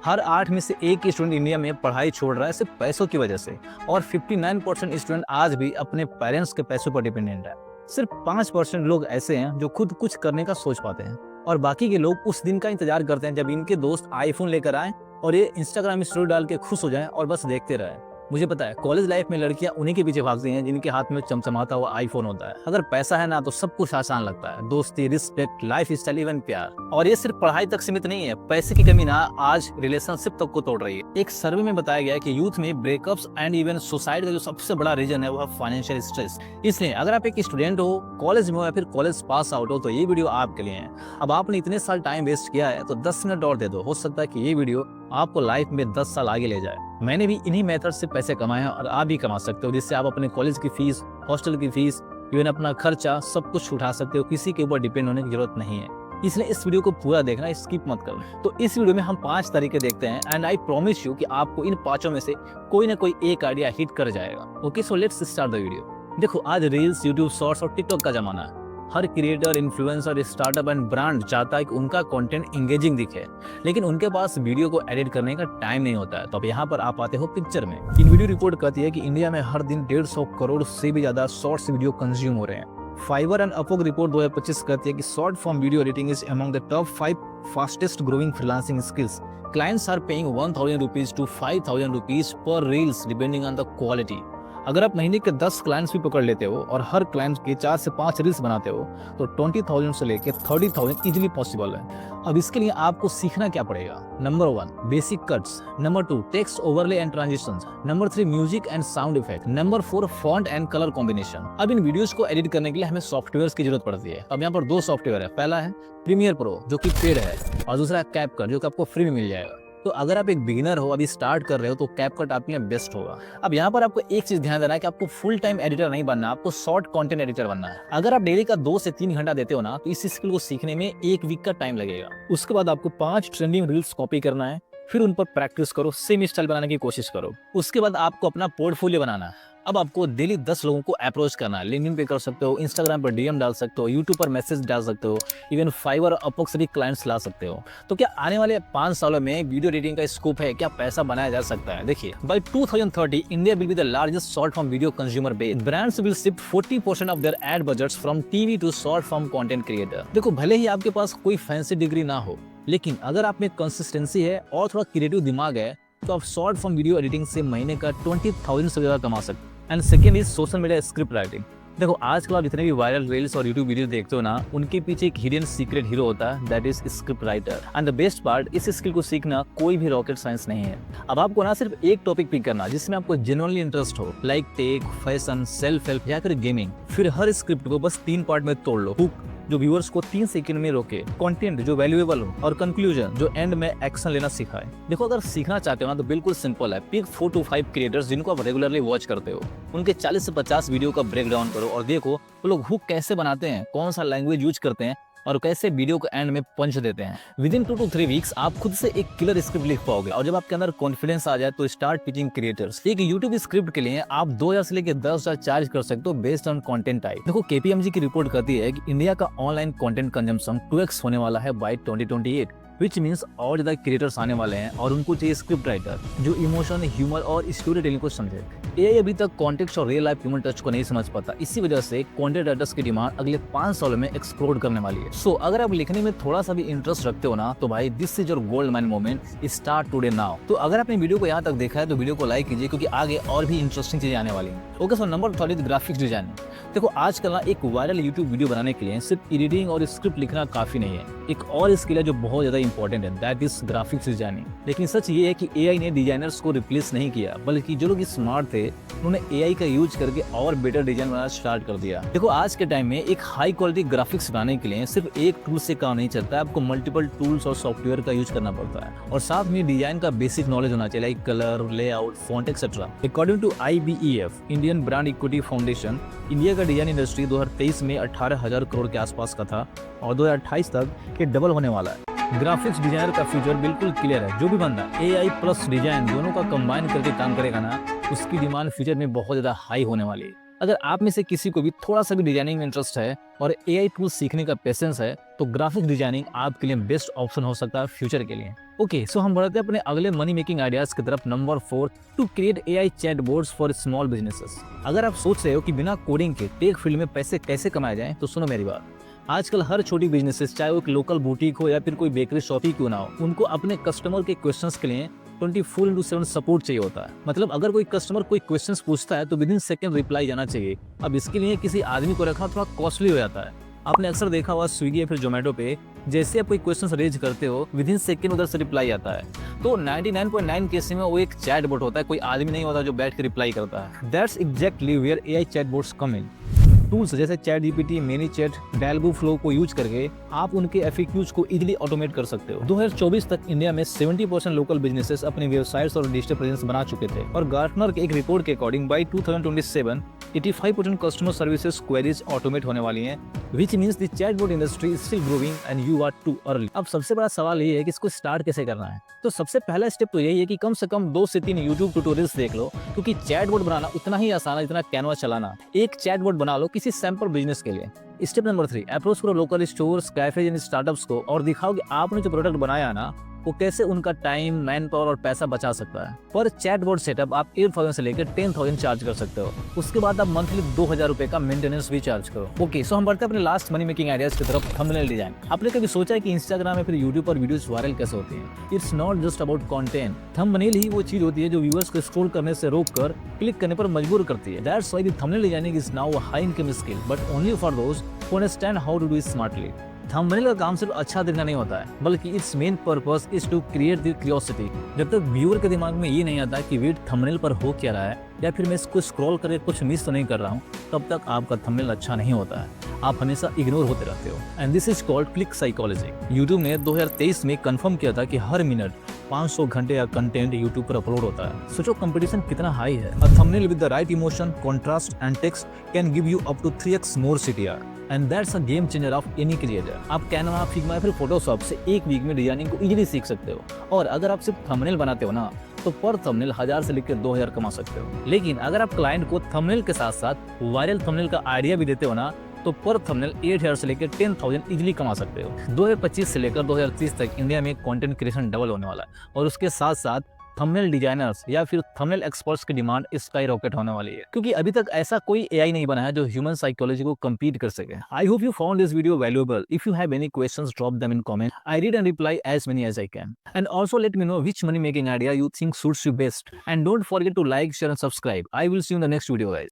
हर 8 में से एक स्टूडेंट इंडिया में पढ़ाई छोड़ रहा है सिर्फ पैसों की वजह से, और 59% स्टूडेंट आज भी अपने पेरेंट्स के पैसों पर डिपेंडेंट है। सिर्फ 5% लोग ऐसे हैं जो खुद कुछ करने का सोच पाते हैं, और बाकी के लोग उस दिन का इंतजार करते हैं जब इनके दोस्त आईफोन लेकर आए और ये इंस्टाग्राम स्टोरी डाल के खुश हो जाएं और बस देखते रहें। मुझे पता है कॉलेज लाइफ में लड़कियां उन्हीं के पीछे भागती हैं जिनके हाथ में चमचमाता हुआ आईफोन होता है। अगर पैसा है ना तो सब कुछ आसान लगता है, दोस्ती, रिस्पेक्ट, लाइफ स्टाइल, इवन प्यार। और ये सिर्फ पढ़ाई तक सीमित नहीं है, पैसे की कमी ना आज रिलेशनशिप तक को तोड़ रही है। एक सर्वे में बताया गया है कि यूथ में ब्रेकअप्स एंड इवन सुसाइड का जो सबसे बड़ा रीजन है वो है फाइनेंशियल स्ट्रेस। इसलिए अगर आप एक स्टूडेंट हो, कॉलेज में हो या फिर कॉलेज पास आउट हो, तो ये वीडियो आपके लिए है। अब आपने इतने साल टाइम वेस्ट किया है तो 10 मिनट और दे दो, हो सकता है कि ये वीडियो आपको लाइफ में 10 साल आगे ले जाए। मैंने भी इन्हीं मेथड से पैसे कमाए हैं और आप भी कमा सकते हो, जिससे आप अपने कॉलेज की फीस, हॉस्टल की फीस, इवन अपना खर्चा सब कुछ उठा सकते हो। किसी के ऊपर डिपेंड होने की जरूरत नहीं है। इसलिए इस वीडियो को पूरा देखना, स्किप मत करना। तो इस वीडियो में हम 5 तरीके देखते हैं एंड आई प्रॉमिस यू कि आपको इन 5 में से कोई ना कोई एक आइडिया हिट कर जाएगा। Okay, so let's start the video. देखो, आज रील्स, यूट्यूब शॉर्ट्स और टिकटॉक का जमाना है। हर creator, influencer, startup and brand चाहता है कि उनका कंटेंट एंगेजिंग दिखे, लेकिन उनके पास वीडियो को एडिट करने का टाइम नहीं होता है। तो अब यहाँ पर आप आते हो पिक्चर में। इन वीडियो रिपोर्ट कहती है कि इंडिया में हर दिन 150 करोड़ से भी ज्यादा शॉर्ट्स वीडियो कंज्यूम हो रहे हैं। फाइवर एंड अपवर्क रिपोर्ट 2025 कहती है कि short form video editing is among the top 5 fastest growing freelancing skills. Clients are paying 1000 rupees to 5000 rupees per reels depending on the quality. अगर आप महीने के 10 क्लाइंट्स भी पकड़ लेते हो और हर क्लाइंट के 4 से 5 रील्स बनाते हो तो 20,000 से लेके 30,000 इजीली पॉसिबल है। अब इसके लिए आपको सीखना क्या पड़ेगा? Number 1, basic cuts. Number 2, text overlay and transitions. Number 3, music and sound effect. Number 4, font and colour combination. अब इन वीडियोस को एडिट करने के लिए हमें सॉफ्टवेयर की जरूरत पड़ती है। अब यहाँ पर 2 सॉफ्टवेयर है। पहला है प्रीमियर प्रो जो कि पेड है, और दूसरा है कैपकट जो कि आपको फ्री में मिल जाएगा। तो अगर आप एक बिगिनर हो, अभी स्टार्ट कर रहे हो, तो कैपकट आपके लिए बेस्ट होगा। अब यहाँ पर आपको एक चीज ध्यान देना है कि आपको फुल टाइम एडिटर नहीं बनना, आपको शॉर्ट कंटेंट एडिटर बनना है। अगर आप डेली का 2 से 3 घंटा देते हो ना, तो इस स्किल को सीखने में 1 वीक का टाइम लगेगा। उसके बाद आपको 5 ट्रेंडिंग रील्स कॉपी करना है, फिर उन पर प्रैक्टिस करो, सेम स्टाइल बनाने की कोशिश करो। उसके बाद आपको अपना पोर्टफोलियो बनाना है। अब आपको डेली 10 लोगों को अप्रोच करना है। लिंक्डइन पे कर सकते हो, इंस्टाग्राम पर डीएम डाल सकते हो, यूट्यूब पर मैसेज डाल सकते हो, इवन फाइवर और अपवर्क से भी क्लाइंट्स ला सकते हो। तो क्या आने वाले 5 सालों में वीडियो एडिटिंग का स्कोप है? क्या पैसा बनाया जा सकता है? देखिए, by 2030 India will be the largest short form video consumer base. Brands will shift 40% of their ad budgets from TV to short form content creator. देखो, भले ही आपके पास कोई फैंसी डिग्री ना हो, लेकिन अगर आप में कंसिस्टेंसी है और थोड़ा क्रिएटिव दिमाग है तो आप शॉर्ट फॉर्म वीडियो एडिटिंग से महीने का 20,000 से ज्यादा कमा सकते हैं। And second is social media script writing. देखो, आजकल आप जितने भी वायरल रील्स और यूट्यूब वीडियो देखते हो ना, उनके पीछे एक हिडन सीक्रेट हीरो होता है, that is script writer. And the best part, इस स्किल को सीखना कोई भी रॉकेट साइंस नहीं है। अब आपको ना सिर्फ एक टॉपिक पिक करना जिसमें आपको जेन्युइनली इंटरेस्ट हो, like tech, fashion, self help या फिर गेमिंग। फिर हर स्क्रिप्ट को बस 3 पार्ट में तोड़ लो। हुक जो व्यूअर्स को 3 सेकंड में रोके, कंटेंट जो वैल्यूएबल हो, और कंक्लूजन जो एंड में एक्शन लेना सिखाए। देखो, अगर सीखना चाहते हो ना तो बिल्कुल सिंपल है। पिक 4 to 5 क्रिएटर्स जिनको आप रेगुलरली वॉच करते हो, उनके 40 से 50 वीडियो का ब्रेक डाउन करो और देखो वो लोग हुक कैसे बनाते हैं, कौन सा लैंग्वेज यूज करते हैं और कैसे वीडियो को एंड में पंच देते हैं। विदिन 2 to 3 वीक्स आप खुद से एक किलर स्क्रिप्ट लिख पाओगे। और जब आपके अंदर कॉन्फिडेंस आ जाए तो स्टार्ट पिचिंग क्रिएटर्स। एक यूट्यूब स्क्रिप्ट के लिए आप 2000 से लेकर 10,000 चार्ज कर सकते हो बेस्ड ऑन कंटेंट टाइप। देखो, केपीएमजी की रिपोर्ट कहती है कि इंडिया का ऑनलाइन कंटेंट कंजम्पशन 2x होने वाला है बाय 2028, विच मीन्स और ज्यादा क्रिएटर्स आने वाले हैं और उनको चाहिए स्क्रिप्ट राइटर जो इमोशन, ह्यूमर और स्टोरी टेलिंग को समझे। एआई अभी तक कॉन्टेक्स्ट और रियल लाइफ ह्यूमन टच को नहीं समझ पाता। इसी वजह से कंटेंट राइटर्स की डिमांड अगले 5 सालों में एक्सप्लोड करने वाली है। सो अगर आप लिखने में थोड़ा सा भी इंटरेस्ट रखते हो ना, तो भाई this is your gold mine moment, start today now. तो अगर आपने वीडियो को यहाँ तक देखा है तो वीडियो को लाइक कीजिए, क्योंकि आगे और भी इंटरेस्टिंग चीजें आने वाली हैं। Okay, so number 3 graphics designing. देखो, आजकल ना एक वायरल यूट्यूब वीडियो बनाने के लिए सिर्फ एडिटिंग और स्क्रिप्ट लिखना काफी नहीं है। एक और स्किल है जो बहुत ज्यादा इंपॉर्टेंट है, दैट इज ग्राफिक्स डिजाइनिंग। लेकिन सच ये है कि एआई ने डिजाइनर्स को रिप्लेस नहीं किया, बल्कि जो लोग स्मार्ट थे उन्होंने एआई का यूज करके और बेटर डिजाइन बनाना स्टार्ट कर दिया। देखो, आज के टाइम में एक हाई क्वालिटी ग्राफिक्स बनाने के लिए सिर्फ एक टूल से काम नहीं चलता है, आपको मल्टीपल टूल्स और सॉफ्टवेयर का यूज करना पड़ता है, और साथ में डिजाइन का बेसिक नॉलेज होना चाहिए, like colour, layout, font etcetera. According to IBEF, Indian brand equity foundation, India का डिजाइन इंडस्ट्री 2023 में 18,000 करोड़ के आसपास का था और 2028 तक ये डबल होने वाला है। ग्राफिक्स डिजाइनर का फ्यूचर बिल्कुल क्लियर है। जो भी बंदा एआई प्लस डिजाइन दोनों का कंबाइन करके काम करेगा ना, उसकी डिमांड फ्यूचर में बहुत ज्यादा हाई होने वाली है। अगर आप में से किसी को भी थोड़ा सा भी डिजाइनिंग में इंटरेस्ट है और एआई टूल सीखने का पेशेंस है तो ग्राफिक डिजाइनिंग आपके लिए बेस्ट ऑप्शन हो सकता है फ्यूचर के लिए। ओके, सो हम बढ़ते हैं अपने अगले मनी मेकिंग आइडियाज की तरफ। Number 4, to create AI chatbots for small businesses. अगर आप सोच रहे हो कि बिना कोडिंग के टेक फील्ड में पैसे कैसे कमाए जाएं, तो सुनो मेरी बात। आजकल हर छोटी बिजनेसेस, चाहे वो एक लोकल बुटीक हो या फिर कोई बेकरी शॉप ही क्यों ना हो, उनको अपने कस्टमर के क्वेश्चंस के लिए 24/7 सपोर्ट चाहिए होता है। मतलब अगर कोई कस्टमर कोई क्वेश्चंस पूछता है तो विदिन सेकंड रिप्लाई जाना चाहिए। अब इसके लिए किसी आदमी को रखना थोड़ा कॉस्टली हो जाता है। आपने अक्सर देखा हुआ स्विगी या फिर जोमेटो पे, जैसे आप कोई क्वेश्चन रेज करते हो विदिन सेकंड उधर से रिप्लाई आता है। तो 99.9 केस में वो एक चैटबॉट होता है, कोई आदमी नहीं होता जो बैठ के रिप्लाई करता है। That's exactly where AI chatbots come in. Tools जैसे ChatGPT, ManyChat, Dialogflow को यूज करके आप उनके एफएक्यूज को इजीली ऑटोमेट कर सकते हो। 2024 तक इंडिया में 70% लोकल बिजनेसेस अपने वेबसाइट्स और डिजिटल प्रेजेंस बना चुके थे और गार्टनर के एक रिपोर्ट के according by 2027 85% customer services queries automate होने वाली हैं, which means the chatbot industry is still growing and you are too early. अब सबसे बड़ा सवाल ये है कि इसको स्टार्ट कैसे करना है। तो सबसे पहला स्टेप तो यही है कि कम से कम 2 से 3 यूट्यूब ट्यूटोरियल्स देख लो, क्योंकि चैटबॉट बनाना उतना ही आसान है जितना कैनवा चलाना। एक चैटबॉट बना लो किसी सैंपल बिजनेस के लिए। स्टेप नंबर 3, अप्रोच करो local stores, cafes and startups को और दिखाओ कि आपने जो प्रोडक्ट बनाया ना वो कैसे उनका टाइम, मैन पावर और पैसा बचा सकता है। पर चैटबॉट सेटअप आप 8,000 से लेकर 10,000 चार्ज कर सकते हो। उसके बाद आप मंथली 2,000 रुपए का मेंटेनेंस भी चार्ज करो। ओके, सो हम बढ़ते हैं अपने लास्ट मनी मेकिंग आइडियाज की तरफ, थंबनेल डिजाइन। आपने कभी सोचा है कि इंस्टाग्राम या फिर यूट्यूब पर वीडियोस वायरल कैसे होती हैं? It's not just about content. Thumbnail ही वो चीज होती है जो व्यूअर्स को स्क्रॉल करने से रोककर क्लिक करने पर मजबूर करती है। That's why the thumbnail designing is now a high income skill, but only for those who understand how to do it smartly. Thumbnail का काम सिर्फ अच्छा दिखना नहीं होता है, बल्कि it's main purpose is to create the curiosity. जब तक व्यूअर के दिमाग में ये नहीं आता कि वेट थंबनेल पर हो क्या रहा है या फिर मैं इसको स्क्रॉल करके कुछ मिस तो नहीं कर रहा हूँ, तब तक आपका थंबनेल अच्छा नहीं होता है। आप हमेशा इग्नोर होते रहते हो and this is called click psychology. YouTube ने 2023 में कंफर्म किया था कि हर मिनट 500 घंटे का कंटेंट यूट्यूब पर अपलोड होता है। सोचो कंपटीशन कितना हाई है। A thumbnail with the right emotion, contrast and text can give you up to 3x more CTR and that's a game changer of any creator. आप Canva, Figma या फिर Photoshop से एक वीक में designing को easily सीख सकते हो। और अगर आप सिर्फ थंबनेल बनाते हो ना, तो पर थंबनेल 1000 से लेकर 2000 कमा सकते हो। लेकिन अगर आप क्लाइंट को थंबनेल के साथ साथ वायरल थंबनेल का आइडिया भी देते हो ना, तो पर थंबनेल 8,000 से लेकर 10,000 इजीली कमा सकते हो। 2025 से लेकर 2030 तक इंडिया में कंटेंट क्रिएशन डबल होने वाला है और उसके साथ साथ थंबनेल डिजाइनर्स या फिर थंबनेल एक्सपर्ट्स की डिमांड स्काई रॉकेट होने वाली है, क्योंकि अभी तक ऐसा कोई एआई नहीं बना है जो ह्यूमन साइकोलॉजी को compete कर सके। I hope you found this video valuable. If you have any questions, drop them in comment. I read and reply as many as I can. And also let me know which money making idea you think suits you best. And don't forget to like, share and subscribe. I will see you in the next video, guys.